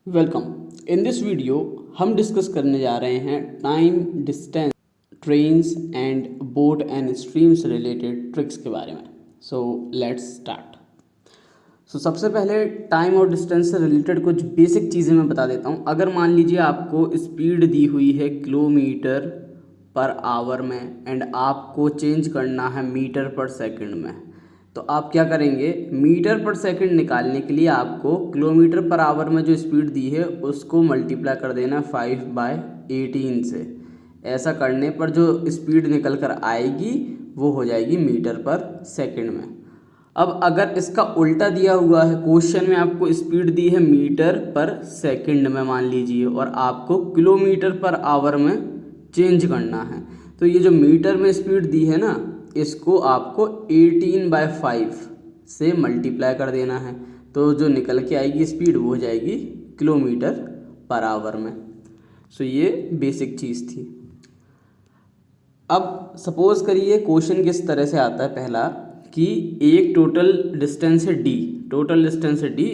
Welcome. In this video हम discuss करने जा रहे हैं time, distance, trains and boat and streams related tricks के बारे में। So let's start. सबसे पहले टाइम और डिस्टेंस से रिलेटेड कुछ बेसिक चीज़ें मैं बता देता हूँ। अगर मान लीजिए आपको स्पीड दी हुई है किलोमीटर पर आवर में एंड आपको चेंज करना है मीटर पर सेकंड में, तो आप क्या करेंगे, मीटर पर सेकंड निकालने के लिए आपको किलोमीटर पर आवर में जो स्पीड दी है उसको मल्टीप्लाई कर देना 5/18 से। ऐसा करने पर जो स्पीड निकल कर आएगी वो हो जाएगी मीटर पर सेकंड में। अब अगर इसका उल्टा दिया हुआ है, क्वेश्चन में आपको स्पीड दी है मीटर पर सेकंड में मान लीजिए, और आपको किलोमीटर पर आवर में चेंज करना है, तो ये जो मीटर में स्पीड दी है ना, इसको आपको 18/5 से मल्टीप्लाई कर देना है, तो जो निकल के आएगी स्पीड वो हो जाएगी किलोमीटर पर आवर में। ये बेसिक चीज़ थी। अब सपोज करिए क्वेश्चन किस तरह से आता है, पहला कि एक टोटल डिस्टेंस है डी, टोटल डिस्टेंस है डी,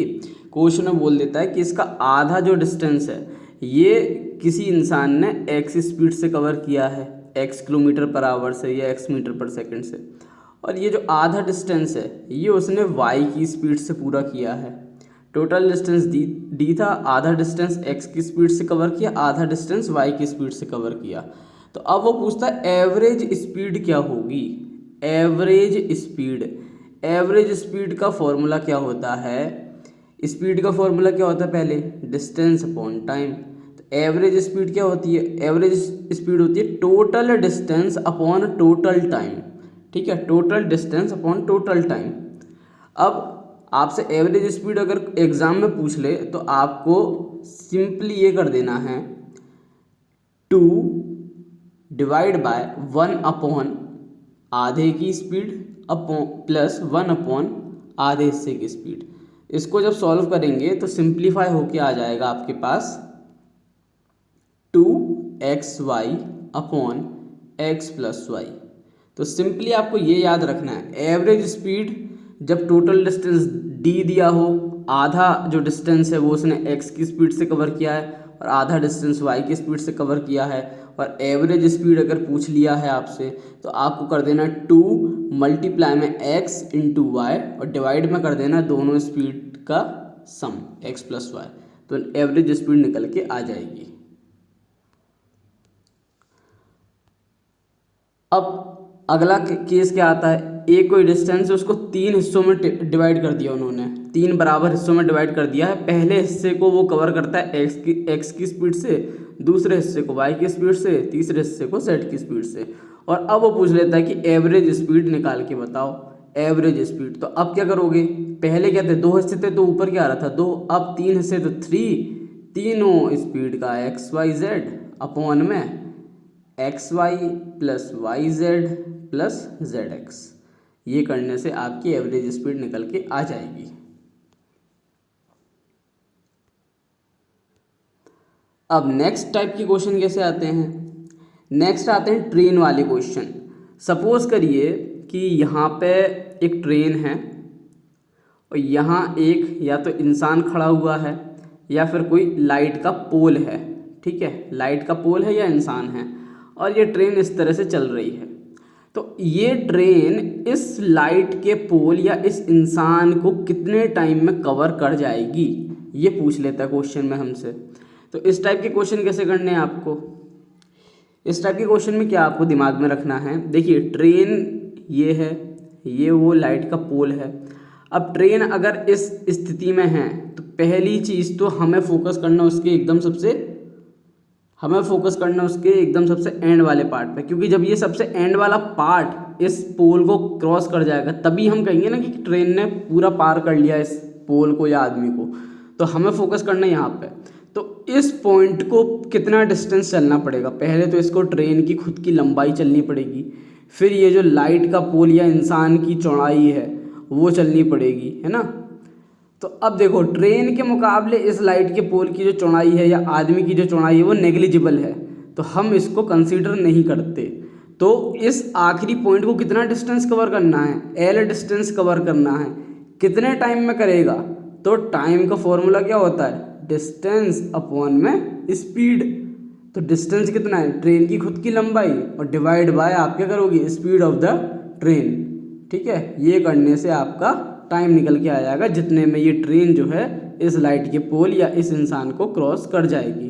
क्वेश्चन में बोल देता है कि इसका आधा जो डिस्टेंस है ये किसी इंसान ने एक्स स्पीड से कवर किया है, एक्स किलोमीटर पर आवर से या एक्स मीटर पर सेकंड से, और ये जो आधा डिस्टेंस है ये उसने वाई की स्पीड से पूरा किया है। टोटल डिस्टेंस डी था, आधा डिस्टेंस एक्स की स्पीड से कवर किया, आधा डिस्टेंस वाई की स्पीड से कवर किया। तो अब वो पूछता है एवरेज स्पीड क्या होगी। एवरेज स्पीड, एवरेज स्पीड का फॉर्मूला क्या होता है, स्पीड का फॉर्मूला क्या होता है, पहले डिस्टेंस अपॉन टाइम। तो एवरेज स्पीड क्या होती है, एवरेज स्पीड होती है total distance upon total time. ठीक है, total distance upon total time. अब आपसे एवरेज स्पीड अगर एग्जाम में पूछ ले तो आपको सिंपली ये कर देना है, 2 डिवाइड बाय 1 अपॉन आधे की स्पीड अपॉन प्लस 1 अपॉन आधे हिस्से की स्पीड। इसको जब सॉल्व करेंगे तो सिंप्लीफाई होके आ जाएगा आपके पास 2xy upon x plus Y. तो सिंपली आपको ये याद रखना है, एवरेज स्पीड जब टोटल डिस्टेंस d दिया हो, आधा जो डिस्टेंस है वो उसने x की स्पीड से कवर किया है और आधा डिस्टेंस y की स्पीड से कवर किया है, और एवरेज स्पीड अगर पूछ लिया है आपसे तो आपको कर देना 2 मल्टीप्लाई में x इंटू वाई और डिवाइड में कर देना दोनों स्पीड का सम x प्लस वाई, तो एवरेज स्पीड निकल के आ जाएगी। अब अगला केस क्या आता है, एक कोई डिस्टेंस है उसको 3 हिस्सों में डिवाइड कर दिया उन्होंने, 3 बराबर हिस्सों में डिवाइड कर दिया है। पहले हिस्से को वो कवर करता है एक्स की स्पीड से, दूसरे हिस्से को वाई की स्पीड से, तीसरे हिस्से को जेड की स्पीड से, और अब वो पूछ लेता है कि एवरेज स्पीड निकाल के बताओ, एवरेज स्पीड। तो अब क्या करोगे, पहले क्या थे, 2 हिस्से थे तो ऊपर क्या आ रहा था 2, अब 3 हिस्से तो 3, तीनों स्पीड का एक्स वाई जेड अपॉन में X Y plus Y Z plus Z X. ये करने से आपकी एवरेज स्पीड निकल के आ जाएगी। अब नेक्स्ट टाइप के क्वेश्चन कैसे आते हैं, नेक्स्ट आते हैं ट्रेन वाले क्वेश्चन। सपोज करिए कि यहाँ पे एक ट्रेन है और यहाँ एक या तो इंसान खड़ा हुआ है या फिर कोई लाइट का पोल है। ठीक है, लाइट का पोल है या इंसान है, और ये ट्रेन इस तरह से चल रही है। तो ये ट्रेन इस लाइट के पोल या इस इंसान को कितने टाइम में कवर कर जाएगी, ये पूछ लेता है क्वेश्चन में हमसे। तो इस टाइप के क्वेश्चन कैसे करने हैं आपको, इस टाइप के क्वेश्चन में क्या आपको दिमाग में रखना है, देखिए ट्रेन ये है, ये वो लाइट का पोल है। अब ट्रेन अगर इस स्थिति में है तो पहली चीज़ तो हमें फोकस करना उसके एकदम सबसे एंड वाले पार्ट पे, क्योंकि जब ये सबसे एंड वाला पार्ट इस पोल को क्रॉस कर जाएगा तभी हम कहेंगे ना कि ट्रेन ने पूरा पार कर लिया इस पोल को या आदमी को। तो हमें फोकस करना है यहाँ पे। तो इस पॉइंट को कितना डिस्टेंस चलना पड़ेगा, पहले तो इसको ट्रेन की खुद की लंबाई चलनी पड़ेगी, फिर ये जो लाइट का पोल या इंसान की चौड़ाई है वो चलनी पड़ेगी, है ना। तो अब देखो ट्रेन के मुकाबले इस लाइट के पोल की जो चौड़ाई है या आदमी की जो चौड़ाई है वो नेग्लिजिबल है, तो हम इसको कंसीडर नहीं करते। तो इस आखिरी पॉइंट को कितना डिस्टेंस कवर करना है, एल डिस्टेंस कवर करना है, कितने टाइम में करेगा, तो टाइम का फॉर्मूला क्या होता है, डिस्टेंस अपॉन में स्पीड। तो डिस्टेंस कितना है, ट्रेन की खुद की लंबाई, और डिवाइड बाय आप क्या करोगे, स्पीड ऑफ द ट्रेन। ठीक है, ये करने से आपका टाइम निकल के आ जाएगा जितने में ये ट्रेन जो है इस लाइट के पोल या इस इंसान को क्रॉस कर जाएगी।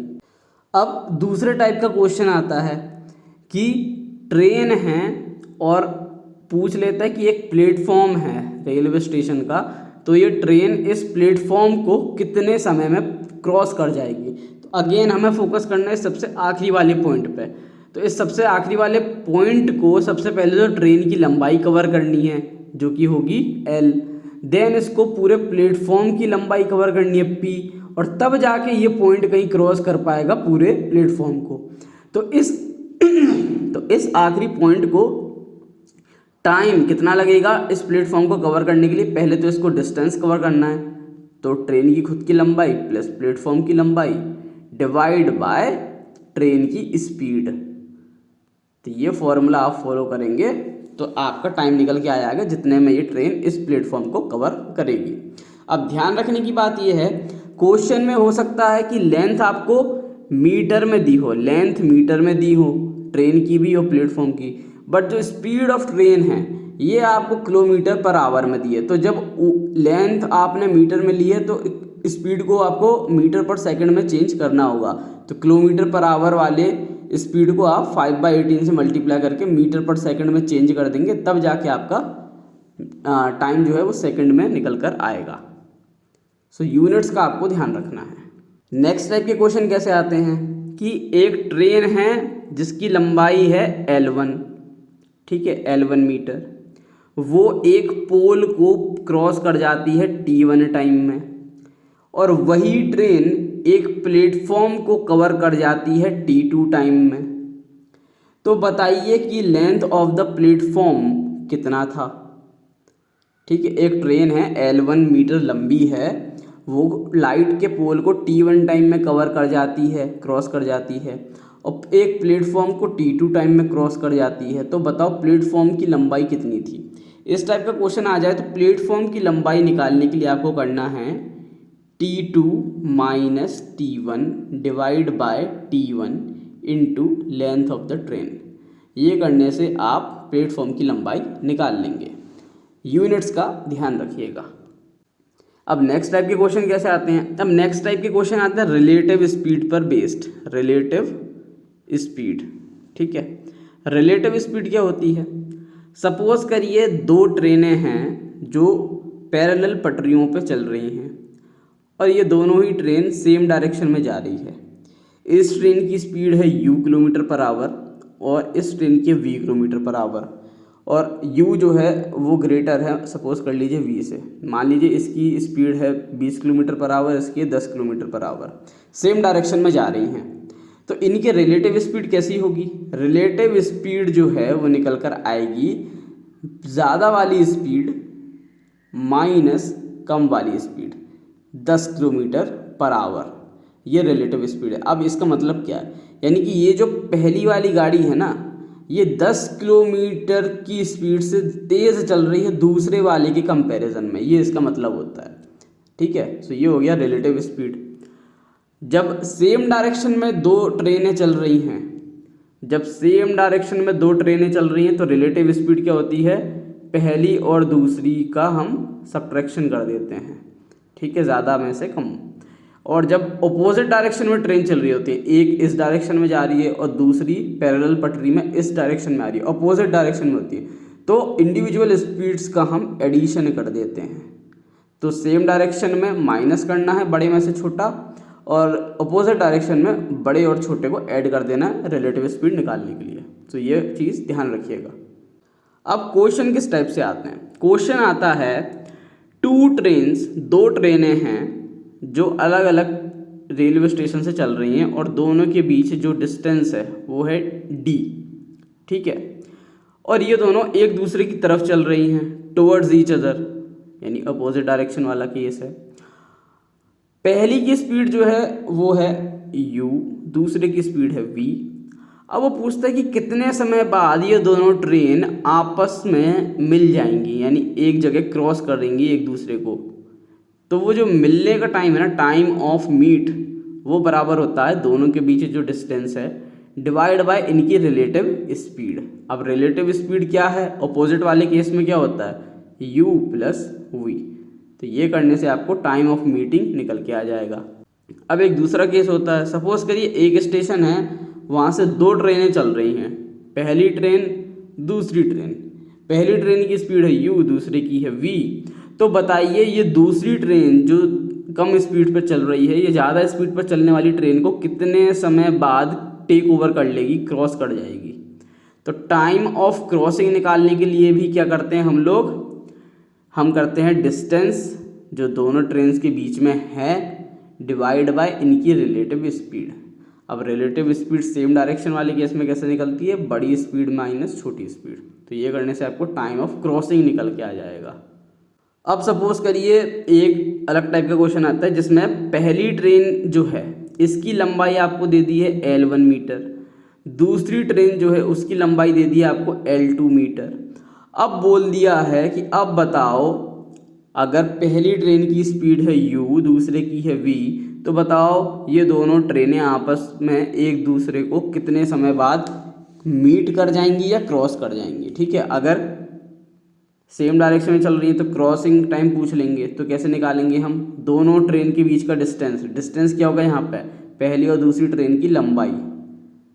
अब दूसरे टाइप का क्वेश्चन आता है कि ट्रेन है और पूछ लेता है कि एक प्लेटफॉर्म है रेलवे स्टेशन का, तो ये ट्रेन इस प्लेटफॉर्म को कितने समय में क्रॉस कर जाएगी। तो अगेन हमें फोकस करना है सबसे आखिरी वाले पॉइंट पे। तो इस सबसे आखिरी वाले पॉइंट को सबसे पहले तो ट्रेन की लंबाई कवर करनी है जो कि होगी L, देन इसको पूरे प्लेटफॉर्म की लंबाई कवर करनी है P, और तब जाके ये पॉइंट कहीं क्रॉस कर पाएगा पूरे प्लेटफॉर्म को। तो इस आखिरी पॉइंट को टाइम कितना लगेगा इस प्लेटफॉर्म को कवर करने के लिए, पहले तो इसको डिस्टेंस कवर करना है, तो ट्रेन की खुद की लंबाई प्लस प्लेटफॉर्म की लंबाई डिवाइड बाय ट्रेन की स्पीड। तो ये फॉर्मूला आप फॉलो करेंगे तो आपका टाइम निकल के आ जाएगा जितने में ये ट्रेन इस प्लेटफॉर्म को कवर करेगी। अब ध्यान रखने की बात ये है, क्वेश्चन में हो सकता है कि लेंथ आपको मीटर में दी हो, लेंथ मीटर में दी हो ट्रेन की भी और प्लेटफॉर्म की, बट जो स्पीड ऑफ ट्रेन है ये आपको किलोमीटर पर आवर में दी है। तो जब लेंथ आपने मीटर में ली है तो स्पीड को आपको मीटर पर सेकंड में चेंज करना होगा। तो किलोमीटर पर आवर वाले स्पीड को आप 5/18 से मल्टीप्लाई करके मीटर पर सेकंड में चेंज कर देंगे, तब जाके आपका टाइम जो है वो सेकंड में निकल कर आएगा। सो यूनिट्स का आपको ध्यान रखना है। नेक्स्ट टाइप के क्वेश्चन कैसे आते हैं कि एक ट्रेन है जिसकी लंबाई है L1, ठीक है, L1 मीटर, वो एक पोल को क्रॉस कर जाती है T1 टाइम में, और वही ट्रेन एक प्लेटफॉर्म को कवर कर जाती है T2 टाइम में। तो बताइए कि लेंथ ऑफ द प्लेटफॉर्म कितना था। ठीक है, एक ट्रेन है L1 मीटर लंबी है, वो लाइट के पोल को T1 टाइम में कवर कर जाती है, क्रॉस कर जाती है, और एक प्लेटफॉर्म को T2 टाइम में क्रॉस कर जाती है। तो बताओ प्लेटफॉर्म की लंबाई कितनी थी। इस टाइप का क्वेश्चन आ जाए तो प्लेटफॉर्म की लंबाई निकालने के लिए आपको करना है T2 minus T1 divide by T1 into length of the train. ये करने से आप प्लेटफॉर्म की लंबाई निकाल लेंगे। यूनिट्स का ध्यान रखिएगा। अब नेक्स्ट टाइप के क्वेश्चन कैसे आते हैं। अब नेक्स्ट टाइप के क्वेश्चन आते हैं रिलेटिव स्पीड पर बेस्ड, रिलेटिव स्पीड। ठीक है, रिलेटिव स्पीड क्या होती है। सपोज करिए दो ट्रेनें हैं जो पैरेलल पटरियों पे चल रही हैं और ये दोनों ही ट्रेन सेम डायरेक्शन में जा रही है। इस ट्रेन की स्पीड है u किलोमीटर पर आवर और इस ट्रेन की v किलोमीटर पर आवर, और u जो है वो ग्रेटर है सपोज कर लीजिए v से। मान लीजिए इसकी स्पीड है 20 किलोमीटर पर आवर, इसकी 10 kilometre per hour, same direction में जा रही हैं। तो इनके रिलेटिव स्पीड कैसी होगी। रिलेटिव स्पीड जो है वो निकल कर आएगी ज़्यादा वाली स्पीड माइनस कम वाली स्पीड 10 किलोमीटर पर आवर, ये रिलेटिव स्पीड है। अब इसका मतलब क्या है, यानी कि ये जो पहली वाली गाड़ी है ना, ये 10 किलोमीटर की स्पीड से तेज़ चल रही है दूसरे वाले के कंपैरिजन में, ये इसका मतलब होता है। ठीक है, तो ये हो गया रिलेटिव स्पीड। जब सेम डायरेक्शन में दो ट्रेनें चल रही हैं, जब सेम डायरेक्शन में दो ट्रेनें चल रही हैं तो रिलेटिव स्पीड क्या होती है, पहली और दूसरी का हम सब्ट्रैक्शन कर देते हैं। ठीक है, ज़्यादा में से कम। और जब अपोजिट डायरेक्शन में ट्रेन चल रही होती है, एक इस डायरेक्शन में जा रही है और दूसरी पैरेलल पटरी में इस डायरेक्शन में आ रही है, अपोजिट डायरेक्शन में होती है, तो इंडिविजुअल स्पीड्स का हम एडिशन कर देते हैं। तो सेम डायरेक्शन में माइनस करना है बड़े में से छोटा, और अपोजिट डायरेक्शन में बड़े और छोटे को ऐड कर देना है रिलेटिव स्पीड निकालने के लिए। तो ये चीज़ ध्यान रखिएगा। अब क्वेश्चन किस टाइप से आते हैं। क्वेश्चन आता है टू ट्रेन्स, दो ट्रेनें हैं जो अलग अलग रेलवे स्टेशन से चल रही हैं और दोनों के बीच जो डिस्टेंस है वो है d। ठीक है, और ये दोनों एक दूसरे की तरफ चल रही हैं टुवर्ड्स ईच अदर, यानी अपोजिट डायरेक्शन वाला केस है। पहली की स्पीड जो है वो है u, दूसरे की स्पीड है v। अब वो पूछता है कि कितने समय बाद ये दोनों ट्रेन आपस में मिल जाएंगी, यानी एक जगह क्रॉस कर देंगी एक दूसरे को। तो वो जो मिलने का टाइम है ना, टाइम ऑफ मीट, वो बराबर होता है दोनों के बीच जो डिस्टेंस है डिवाइड बाय इनकी रिलेटिव स्पीड। अब रिलेटिव स्पीड क्या है, अपोजिट वाले केस में क्या होता है, u प्लस वी। तो ये करने से आपको टाइम ऑफ मीटिंग निकल के आ जाएगा। अब एक दूसरा केस होता है, सपोज करिए एक स्टेशन है, वहाँ से दो ट्रेनें चल रही हैं, पहली ट्रेन दूसरी ट्रेन, पहली ट्रेन की स्पीड है u, दूसरे की है v। तो बताइए ये दूसरी ट्रेन जो कम स्पीड पर चल रही है, ये ज़्यादा स्पीड पर चलने वाली ट्रेन को कितने समय बाद टेक ओवर कर लेगी, क्रॉस कर जाएगी। तो टाइम ऑफ क्रॉसिंग निकालने के लिए भी क्या करते हैं हम लोग, हम करते हैं डिस्टेंस जो दोनों ट्रेन्स के बीच में है डिवाइड बाय इनकी रिलेटिव स्पीड। अब रिलेटिव स्पीड सेम डायरेक्शन वाले केस में कैसे निकलती है, बड़ी स्पीड माइनस छोटी स्पीड। तो ये करने से आपको टाइम ऑफ क्रॉसिंग निकल के आ जाएगा। अब सपोज करिए एक अलग टाइप का क्वेश्चन आता है जिसमें पहली ट्रेन जो है इसकी लंबाई आपको दे दी है L1 मीटर, दूसरी ट्रेन जो है उसकी लंबाई दे दी है आपको L2 मीटर। अब बोल दिया है कि अब बताओ अगर पहली ट्रेन की स्पीड है u, दूसरे की है v, तो बताओ ये दोनों ट्रेनें आपस में एक दूसरे को कितने समय बाद मीट कर जाएंगी या क्रॉस कर जाएंगी। ठीक है, अगर सेम डायरेक्शन में चल रही है तो क्रॉसिंग टाइम पूछ लेंगे। तो कैसे निकालेंगे हम, दोनों ट्रेन के बीच का डिस्टेंस, डिस्टेंस क्या होगा यहाँ पे, पहली और दूसरी ट्रेन की लंबाई,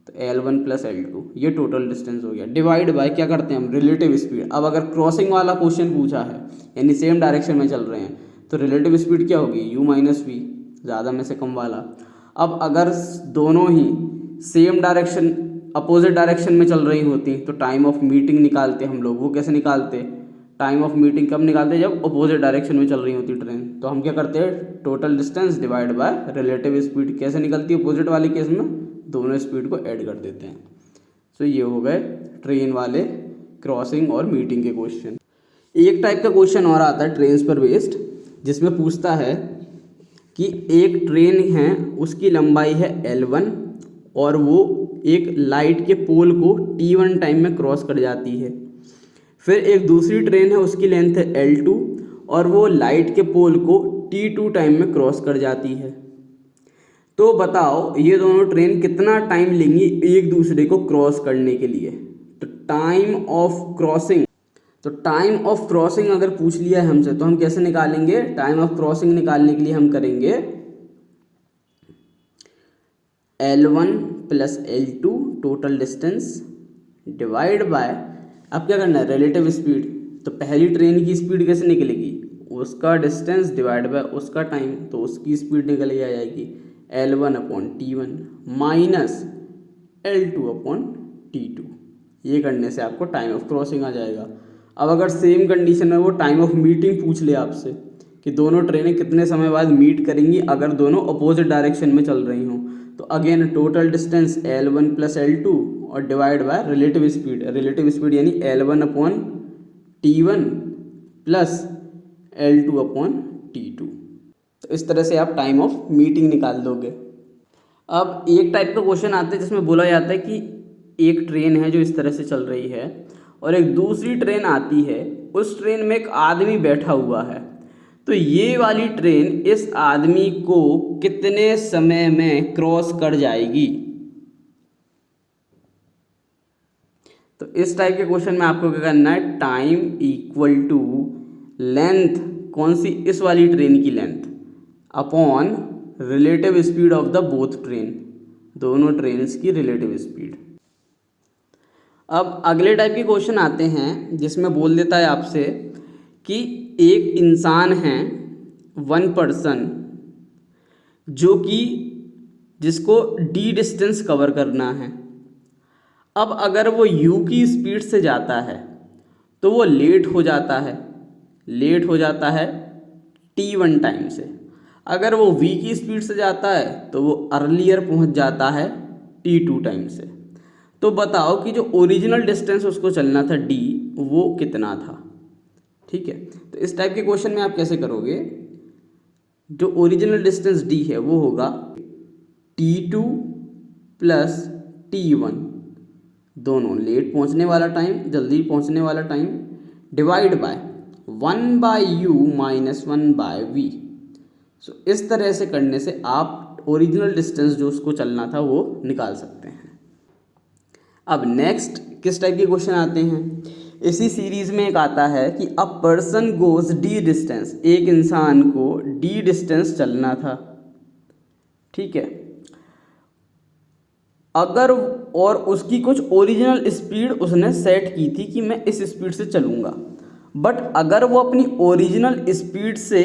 तो L1 प्लस L2, ये टोटल डिस्टेंस हो गया, डिवाइड बाय क्या करते हैं हम, रिलेटिव स्पीड। अब अगर क्रॉसिंग वाला क्वेश्चन पूछा है यानी सेम डायरेक्शन में चल रहे हैं, तो रिलेटिव स्पीड क्या होगी, u माइनस वी, ज़्यादा में से कम वाला। अब अगर दोनों ही सेम डायरेक्शन अपोजिट डायरेक्शन में चल रही होती तो टाइम ऑफ मीटिंग निकालते हम लोग। वो कैसे निकालते, टाइम ऑफ मीटिंग कब निकालते हैं, जब अपोजिट डायरेक्शन में चल रही होती ट्रेन। तो हम क्या करते हैं, total distance divide by relative speed. कैसे निकलती है अपोजिट वाले केस में, दोनों स्पीड को ऐड कर देते हैं। सो ये हो गए ट्रेन वाले क्रॉसिंग और मीटिंग के क्वेश्चन। एक टाइप का क्वेश्चन और आता है ट्रेन्स पर बेस्ड, जिसमें पूछता है कि एक ट्रेन है उसकी लंबाई है L1 और वो एक लाइट के पोल को T1 टाइम में क्रॉस कर जाती है। फिर एक दूसरी ट्रेन है उसकी लेंथ है L2 और वो लाइट के पोल को T2 टाइम में क्रॉस कर जाती है। तो बताओ ये दोनों ट्रेन कितना टाइम लेंगी एक दूसरे को क्रॉस करने के लिए। तो टाइम ऑफ क्रॉसिंग, तो टाइम ऑफ क्रॉसिंग अगर पूछ लिया है हमसे तो हम कैसे निकालेंगे, टाइम ऑफ क्रॉसिंग निकालने के लिए हम करेंगे L1 plus L2 total distance divide by, अब क्या करना है, रिलेटिव स्पीड। तो पहली ट्रेन की स्पीड कैसे निकलेगी, उसका डिस्टेंस डिवाइड बाय उसका टाइम, तो उसकी स्पीड निकल के आ जाएगी L1 upon T1 minus L2 upon T2। ये करने से आपको टाइम ऑफ क्रॉसिंग आ जाएगा। अब अगर सेम कंडीशन में वो टाइम ऑफ मीटिंग पूछ ले आपसे कि दोनों ट्रेनें कितने समय बाद मीट करेंगी अगर दोनों अपोजिट डायरेक्शन में चल रही हों, तो again total distance L1 plus L2 और divide by relative speed. Relative speed यानी L1 upon T1 plus L2 upon T2। तो इस तरह से आप टाइम ऑफ मीटिंग निकाल दोगे। अब एक टाइप का क्वेश्चन आता है जिसमें बोला जाता है कि एक ट्रेन है जो इस तरह से चल रही है और एक दूसरी ट्रेन आती है, उस ट्रेन में एक आदमी बैठा हुआ है। तो ये वाली ट्रेन इस आदमी को कितने समय में क्रॉस कर जाएगी। तो इस टाइप के क्वेश्चन में आपको क्या करना है, टाइम इक्वल टू लेंथ, कौन सी, इस वाली ट्रेन की length upon relative speed of the both train, दोनों ट्रेन्स की रिलेटिव स्पीड। अब अगले टाइप के क्वेश्चन आते हैं जिसमें बोल देता है आपसे कि एक इंसान है, वन पर्सन, जो कि जिसको d डिस्टेंस कवर करना है। अब अगर वो u की स्पीड से जाता है तो वो लेट हो जाता है, T1 टाइम से। अगर वो v की स्पीड से जाता है तो वो अर्लियर पहुंच जाता है T2 टाइम से। तो बताओ कि जो ओरिजिनल डिस्टेंस उसको चलना था d, वो कितना था। ठीक है, तो इस टाइप के क्वेश्चन में आप कैसे करोगे, जो ओरिजिनल डिस्टेंस d है वो होगा T2 प्लस T1, दोनों लेट पहुंचने वाला टाइम, जल्दी पहुंचने वाला time, divide by 1/u minus 1/v। इस तरह से करने से आप ओरिजिनल डिस्टेंस जो उसको चलना था वो निकाल सकते हैं। अब नेक्स्ट किस टाइप के क्वेश्चन आते हैं, इसी सीरीज में एक आता है कि a person goes D distance, एक इंसान को डी डिस्टेंस चलना था, ठीक है, अगर और उसकी कुछ ओरिजिनल स्पीड उसने सेट की थी कि मैं इस स्पीड से चलूँगा, बट अगर वो अपनी ओरिजिनल स्पीड से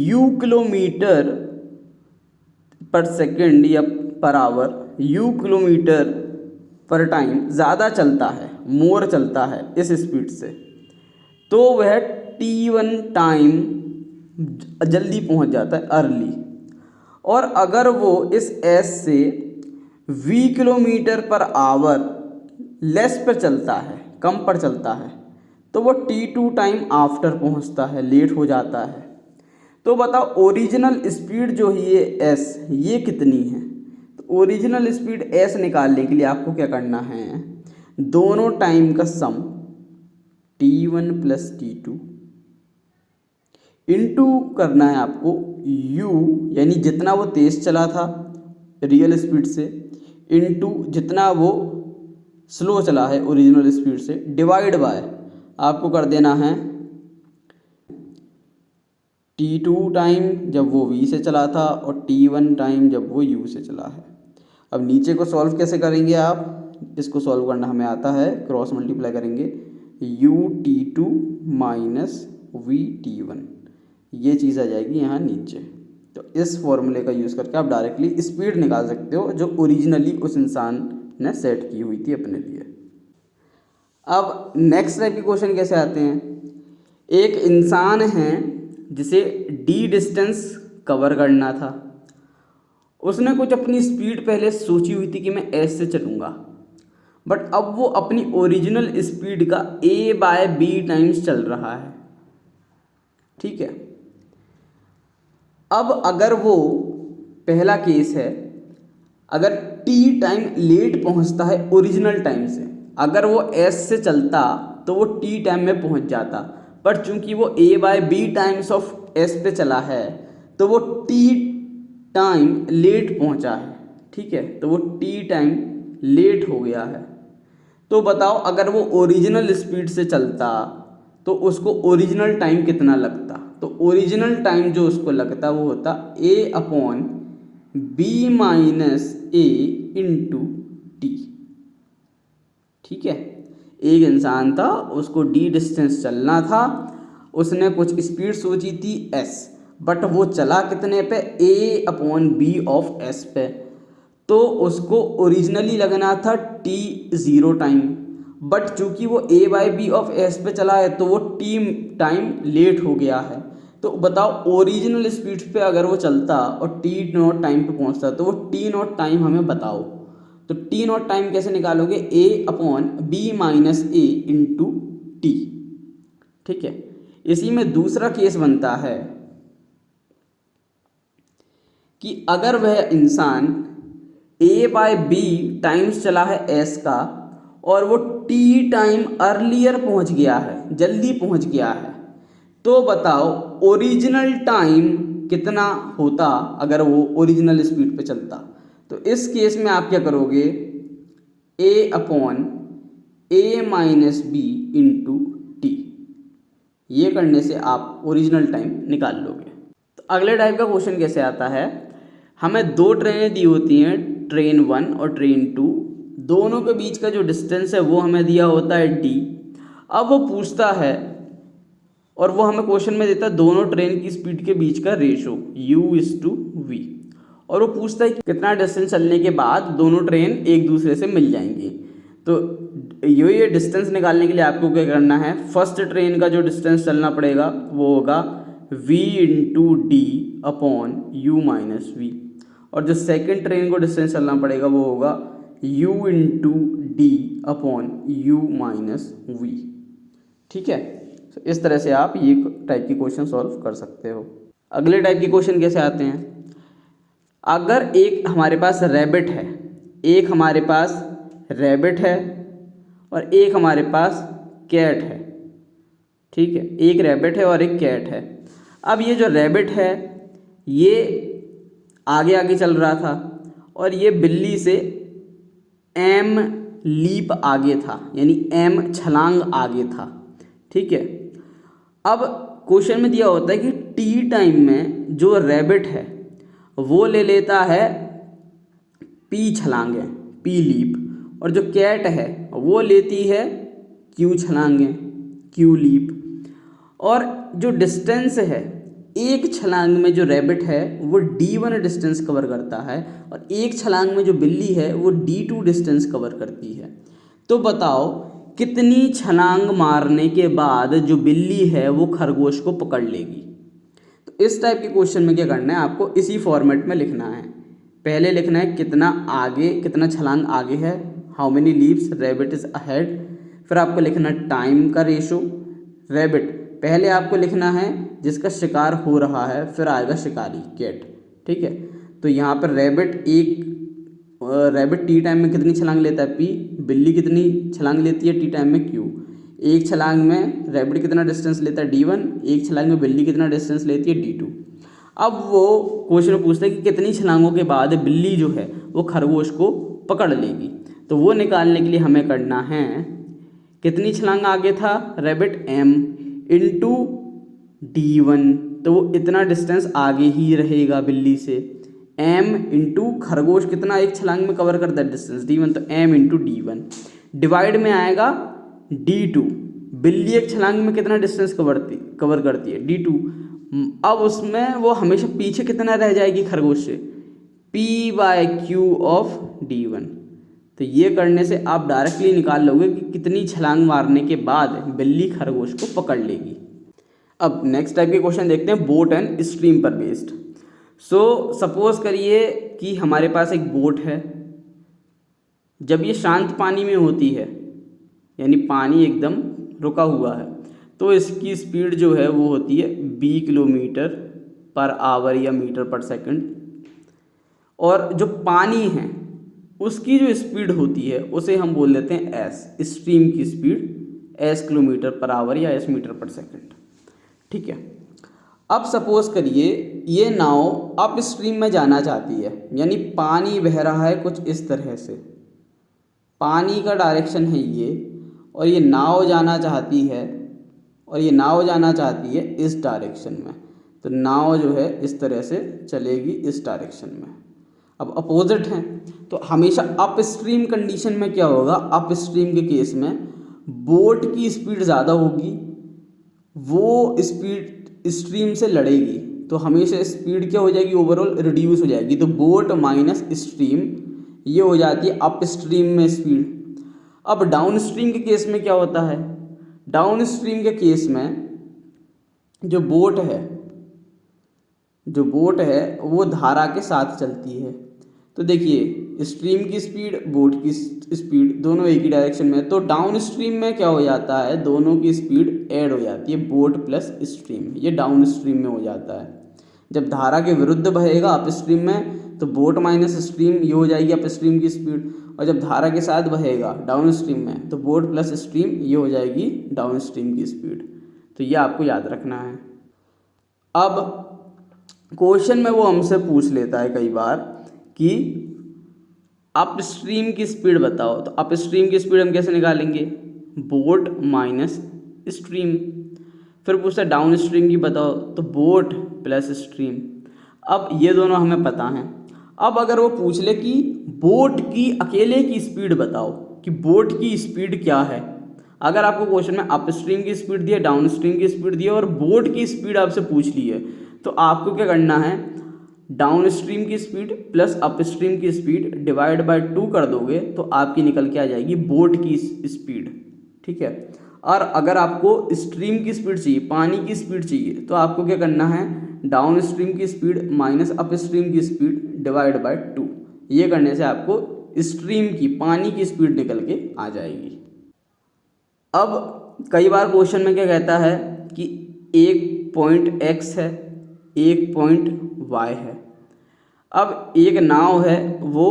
u किलोमीटर पर सेकंड या पर आवर, u किलोमीटर पर टाइम ज़्यादा चलता है, मोर चलता है इस स्पीड से, तो वह t1 टाइम जल्दी पहुंच जाता है, अर्ली। और अगर वो इस s से v kilometre per hour less पर चलता है, कम पर चलता है, तो वो t2 टाइम आफ्टर पहुंचता है, लेट हो जाता है। तो बताओ ओरिजिनल स्पीड जो है ये s, ये कितनी है। तो ओरिजिनल स्पीड s निकालने के लिए आपको क्या करना है, दोनों टाइम का सम t1 प्लस t2 इनटू करना है आपको u, यानी जितना वो तेज चला था रियल स्पीड से, इनटू जितना वो स्लो चला है ओरिजिनल स्पीड से, डिवाइड बाय आपको कर देना है t2 टाइम जब वो v से चला था और t1 टाइम जब वो u से चला है। अब नीचे को सॉल्व कैसे करेंगे आप, इसको सॉल्व करना हमें आता है, क्रॉस मल्टीप्लाई करेंगे ut2 माइनस vt1, ये चीज़ आ जाएगी यहाँ नीचे। तो इस फॉर्मूले का यूज़ करके आप डायरेक्टली स्पीड निकाल सकते हो जो ओरिजिनली उस इंसान ने सेट की हुई थी अपने लिए। अब नेक्स्ट टाइप के क्वेश्चन कैसे आते हैं, एक इंसान है जिसे डी डिस्टेंस कवर करना था, उसने कुछ अपनी स्पीड पहले सोची हुई थी कि मैं एस से चलूँगा, बट अब वो अपनी ओरिजिनल स्पीड का a/b टाइम्स चल रहा है, ठीक है। अब अगर वो पहला केस है, अगर t टाइम लेट पहुंचता है ओरिजिनल टाइम से, अगर वो s से चलता तो वो t टाइम में पहुंच जाता, पर चूंकि वो a/b टाइम्स ऑफ s पे चला है तो वो t टाइम लेट पहुंचा है, ठीक है, तो वो t टाइम लेट हो गया है। तो बताओ अगर वो ओरिजिनल स्पीड से चलता तो उसको ओरिजिनल टाइम कितना लगता, तो ओरिजिनल टाइम जो उसको लगता वो होता a/b minus a into T, ठीक है। एक इंसान था, उसको डी डिस्टेंस चलना था, उसने कुछ स्पीड सोची थी s, बट वो चला कितने पे, a/b ऑफ s पे, तो उसको ओरिजिनली लगना था t0 टाइम, बट चूंकि वो a/b ऑफ s पे चला है तो वो t टाइम लेट हो गया है। तो बताओ ओरिजिनल स्पीड पे अगर वो चलता और t0 टाइम पे पहुंचता तो वो t0 टाइम हमें बताओ, तो t0 टाइम कैसे निकालोगे, a/b minus a into T, ठीक है। इसी में दूसरा केस बनता है कि अगर वह इंसान a/b टाइम्स चला है s का और वो t टाइम अर्लियर पहुंच गया है, जल्दी पहुंच गया है, तो बताओ ओरिजिनल टाइम कितना होता अगर वो ओरिजिनल स्पीड पे चलता। तो इस केस में आप क्या करोगे, a/a minus b into T, ये करने से आप ओरिजिनल टाइम निकाल लोगे। तो अगले टाइप का क्वेश्चन कैसे आता है, हमें दो ट्रेनें दी होती हैं, ट्रेन 1 और ट्रेन 2, दोनों के बीच का जो डिस्टेंस है वो हमें दिया होता है d। अब वो पूछता है और वो हमें क्वेश्चन में देता है दोनों ट्रेन की स्पीड के बीच का रेशो u/v, और वो पूछता है कितना डिस्टेंस चलने के बाद दोनों ट्रेन एक दूसरे से मिल जाएंगी। तो ये डिस्टेंस निकालने के लिए आपको क्या करना है, फर्स्ट ट्रेन का जो डिस्टेंस चलना पड़ेगा वो होगा v into D upon u minus V, और जो सेकेंड ट्रेन को डिस्टेंस चलना पड़ेगा वो होगा u into D upon u minus V, ठीक है। तो इस तरह से आप ये टाइप की क्वेश्चन सॉल्व कर सकते हो। अगले टाइप के क्वेश्चन कैसे आते हैं, अगर एक हमारे पास रैबिट है, एक हमारे पास रैबिट है और एक हमारे पास कैट है, ठीक है, एक रैबिट है और एक कैट है। अब ये जो रैबिट है ये आगे आगे चल रहा था और ये बिल्ली से m लीप आगे था, यानी m छलांग आगे था। ठीक है, अब क्वेश्चन में दिया होता है कि टी टाइम में जो रैबिट है वो ले लेता है p छलांगें, p लीप, और जो कैट है वो लेती है q छलांगें, q लीप। और जो डिस्टेंस है एक छलांग में जो रैबिट है वो d1 डिस्टेंस कवर करता है और एक छलांग में जो बिल्ली है वो d2 डिस्टेंस कवर करती है। तो बताओ कितनी छलांग मारने के बाद जो बिल्ली है वो खरगोश को पकड़ लेगी। तो इस टाइप के क्वेश्चन में क्या करना है, आपको इसी फॉर्मेट में लिखना है। पहले लिखना है कितना आगे, कितना छलांग आगे है, how many leaps rabbit is ahead. फिर आपको लिखना टाइम का रेशो, रैबिट पहले आपको लिखना है जिसका शिकार हो रहा है, फिर आएगा शिकारी कैट। ठीक है, तो यहाँ पर रैबिट टी टाइम में कितनी छलांग लेता है p, बिल्ली कितनी छलांग लेती है टी टाइम में q। एक छलांग में रैबिट कितना डिस्टेंस लेता है d1, एक छलांग में बिल्ली कितना डिस्टेंस लेती है d2। अब वो क्वेश्चन में पूछता है कि कितनी छलांगों के बाद बिल्ली जो है वो खरगोश को पकड़ लेगी। तो वो निकालने के लिए हमें करना है कितनी छलांग आगे था रैबिट m इंटू d1, तो वो इतना डिस्टेंस आगे ही रहेगा बिल्ली से। m इंटू खरगोश कितना एक छलांग में कवर करता है डिस्टेंस d1, तो m इंटू d1 डिवाइड में आएगा d2, बिल्ली एक छलांग में कितना डिस्टेंस कवर करती है d2। अब उसमें वो हमेशा पीछे कितना रह जाएगी खरगोश से, p/q ऑफ d1। तो ये करने से आप डायरेक्टली निकाल लोगे कि कितनी छलांग मारने के बाद बिल्ली खरगोश को पकड़ लेगी। अब नेक्स्ट टाइप के क्वेश्चन देखते हैं बोट एंड स्ट्रीम पर बेस्ड। सो सपोज करिए कि हमारे पास एक बोट है, जब ये शांत पानी में होती है यानी पानी एकदम रुका हुआ है तो इसकी स्पीड जो है वो होती है 20 किलोमीटर पर आवर या मीटर पर सेकंड। और जो पानी है उसकी जो स्पीड होती है उसे हम बोल देते हैं s, स्ट्रीम की speed s kilometre per hour या s मीटर पर सेकंड। ठीक है, अब सपोज करिए ये नाव अप स्ट्रीम में जाना चाहती है, यानी पानी बह रहा है कुछ इस तरह से, पानी का डायरेक्शन है ये, और ये नाव जाना चाहती है इस डायरेक्शन में। तो नाव जो है इस तरह से चलेगी इस डायरेक्शन में। अब अपोजिट हैं तो हमेशा अप स्ट्रीम कंडीशन में क्या होगा, अप स्ट्रीम के केस में बोट की स्पीड ज़्यादा होगी, वो स्पीड स्ट्रीम से लड़ेगी, तो हमेशा स्पीड क्या हो जाएगी, ओवरऑल रिड्यूस हो जाएगी। तो बोट माइनस स्ट्रीम ये हो जाती है अप स्ट्रीम में स्पीड। अब डाउन स्ट्रीम के केस में क्या होता है, डाउन स्ट्रीम के केस में जो बोट है वो धारा के साथ चलती है। तो देखिए स्ट्रीम की स्पीड, बोट की स्पीड दोनों एक ही डायरेक्शन में है, तो डाउन स्ट्रीम में क्या हो जाता है, दोनों की स्पीड ऐड हो जाती है, बोट प्लस स्ट्रीम, ये डाउन स्ट्रीम में हो जाता है। जब धारा के विरुद्ध बहेगा अप स्ट्रीम में तो बोट माइनस स्ट्रीम ये हो जाएगी अप स्ट्रीम की स्पीड, और जब धारा के साथ बहेगा डाउन स्ट्रीम में तो बोट प्लस स्ट्रीम ये हो जाएगी डाउन स्ट्रीम की स्पीड। तो ये आपको याद रखना है। अब क्वेश्चन में वो हमसे पूछ लेता है कई बार कि अप स्ट्रीम की स्पीड बताओ, तो अप स्ट्रीम की स्पीड हम कैसे निकालेंगे, बोट माइनस स्ट्रीम। फिर पूछता है डाउन स्ट्रीम की बताओ, तो बोट प्लस स्ट्रीम। अब ये दोनों हमें पता हैं। अब अगर वो पूछ ले कि बोट की अकेले की स्पीड बताओ कि बोट की स्पीड क्या है, अगर आपको क्वेश्चन में अप स्ट्रीम की स्पीड दी है, डाउन स्ट्रीम की स्पीड दी है और बोट की स्पीड आपसे पूछ ली है, तो आपको क्या करना है, डाउन स्ट्रीम की स्पीड प्लस अप स्ट्रीम की स्पीड डिवाइड बाय 2 कर दोगे तो आपकी निकल के आ जाएगी बोट की स्पीड। ठीक है, और अगर आपको स्ट्रीम की स्पीड चाहिए, पानी की स्पीड चाहिए, तो आपको क्या करना है, डाउन स्ट्रीम की स्पीड माइनस अप स्ट्रीम की स्पीड डिवाइड बाय 2। ये करने से आपको स्ट्रीम की, पानी की स्पीड निकल के आ जाएगी। अब कई बार क्वेश्चन में क्या कहता है कि एक पॉइंट x है, एक पॉइंट y है। अब एक नाव है वो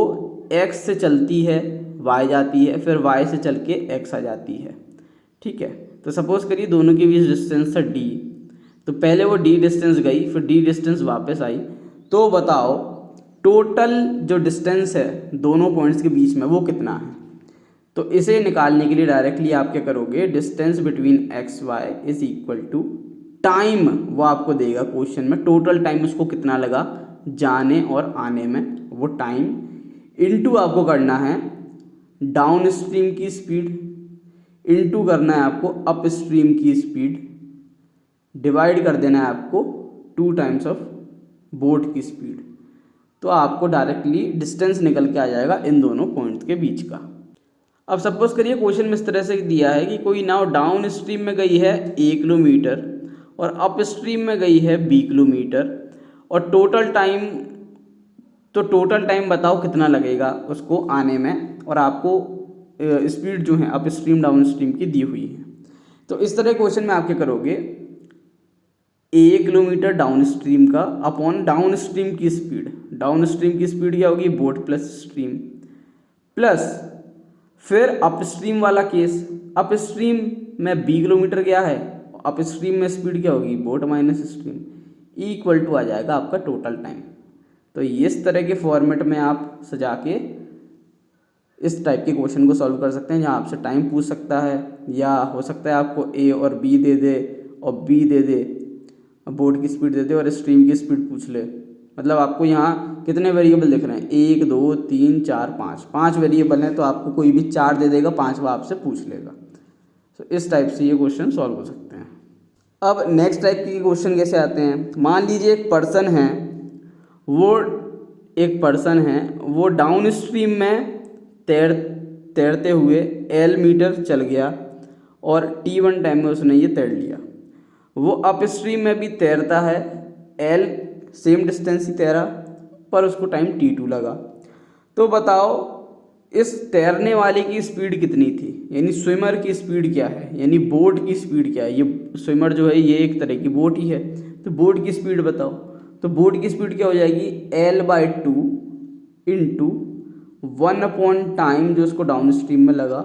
x से चलती है y जाती है, फिर y से चल के x आ जाती है। ठीक है, तो सपोज करिए दोनों के बीच डिस्टेंस था d, तो पहले वो d डिस्टेंस गई, फिर d डिस्टेंस वापस आई, तो बताओ टोटल जो डिस्टेंस है दोनों पॉइंट्स के बीच में वो कितना है। तो इसे निकालने के लिए डायरेक्टली आप क्या करोगे, distance between X Y is equal to time, वो आपको देगा क्वेश्चन में, टोटल टाइम उसको कितना लगा जाने और आने में, वो टाइम इनटू आपको करना है डाउन स्ट्रीम की स्पीड, इनटू करना है आपको अप स्ट्रीम की स्पीड, डिवाइड कर देना है आपको 2 टाइम्स ऑफ बोट की स्पीड। तो आपको डायरेक्टली डिस्टेंस निकल के आ जाएगा इन दोनों पॉइंट के बीच का। अब सपोज करिए क्वेश्चन में इस तरह से दिया है कि कोई नाव डाउन स्ट्रीम में गई है 1 किलोमीटर और अप स्ट्रीम में गई है 20 किलोमीटर, और टोटल टाइम बताओ कितना लगेगा उसको आने में, और आपको स्पीड जो है अप स्ट्रीम डाउन स्ट्रीम की दी हुई है। तो इस तरह क्वेश्चन में आप क्या करोगे, 1 किलोमीटर डाउन स्ट्रीम का अपॉन डाउन स्ट्रीम की स्पीड, डाउन स्ट्रीम की स्पीड क्या होगी, बोट प्लस स्ट्रीम, प्लस फिर अप स्ट्रीम वाला केस, अप स्ट्रीम में 20 किलोमीटर गया है, अप स्ट्रीम में स्पीड क्या होगी, boat minus stream, equal to आ जाएगा आपका टोटल टाइम। तो इस तरह के फॉर्मेट में आप सजा के इस टाइप के क्वेश्चन को सॉल्व कर सकते हैं, जहाँ आपसे टाइम पूछ सकता है, या हो सकता है आपको ए और बी दे दे और बी दे दे, बोट की स्पीड दे दे और स्ट्रीम की स्पीड पूछ ले। मतलब आपको यहाँ कितने वेरिएबल दिख रहे हैं, 1 2 3 4 5 वेरिएबल हैं, तो आपको कोई भी 4 दे देगा, 5वां आपसे पूछ लेगा। तो इस टाइप से ये क्वेश्चन सॉल्व हो सकते हैं। अब नेक्स्ट टाइप के क्वेश्चन कैसे आते हैं, मान लीजिए एक पर्सन है वो डाउन स्ट्रीम में तैरते हुए L मीटर चल गया और T1 टाइम में उसने ये तैर लिया। वो अप स्ट्रीम में भी तैरता है, L सेम डिस्टेंस ही तैरा पर उसको टाइम T2 लगा। तो बताओ इस तैरने वाले की स्पीड कितनी थी, यानी स्विमर की स्पीड क्या है, यानी बोट की स्पीड क्या है। ये स्विमर जो है ये एक तरह की बोट ही है, तो बोट की स्पीड बताओ। तो बोट की स्पीड क्या हो जाएगी, L/2 इंटू 1 अपॉन टाइम जो उसको डाउन स्ट्रीम में लगा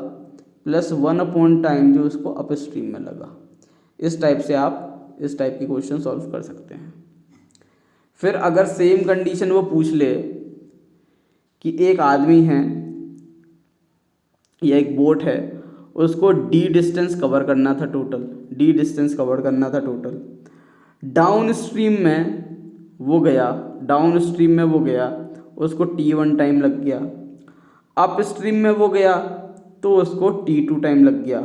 प्लस 1 अपॉन टाइम जो उसको अप स्ट्रीम में लगा। इस टाइप से आप इस टाइप के क्वेश्चन सॉल्व कर सकते हैं। फिर अगर सेम कंडीशन वो पूछ ले कि एक आदमी है या एक बोट है, उसको D डिस्टेंस कवर करना था टोटल, डाउन स्ट्रीम में वो गया, उसको T1 टाइम लग गया, अप स्ट्रीम में वो गया तो उसको T2 टाइम लग गया।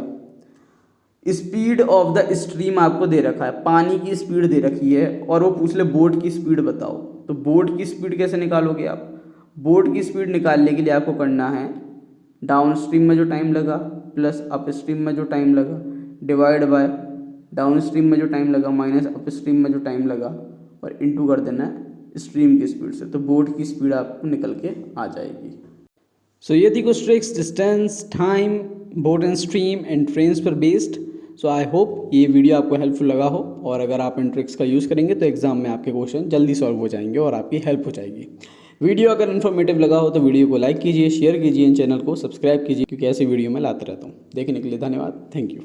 स्पीड ऑफ द स्ट्रीम आपको दे रखा है, पानी की स्पीड दे रखी है, और वो पूछ ले बोट की स्पीड बताओ। तो बोट की स्पीड कैसे निकालोगे आप, बोट की स्पीड निकालने के लिए आपको करना है डाउन स्ट्रीम में जो टाइम लगा प्लस अप स्ट्रीम में जो टाइम लगा डिवाइड बाय डाउन स्ट्रीम में जो टाइम लगा माइनस अप स्ट्रीम में जो टाइम लगा, और इनटू कर देना है स्ट्रीम की स्पीड से। तो बोट की स्पीड आपको निकल के आ जाएगी। सो ये थी कुछ tricks distance, time, boat and stream and trains पर बेस्ड। सो आई होप ये वीडियो आपको हेल्पफुल लगा हो, और अगर आप इन ट्रिक्स का यूज़ करेंगे तो एग्जाम में आपके क्वेश्चन जल्दी सॉल्व हो जाएंगे और आपकी हेल्प हो जाएगी। वीडियो अगर इन्फॉर्मेटिव लगा हो तो वीडियो को लाइक कीजिए, शेयर कीजिए, चैनल को सब्सक्राइब कीजिए, क्योंकि ऐसे वीडियो मैं लाते रहता हूँ। देखने के लिए धन्यवाद, थैंक यू।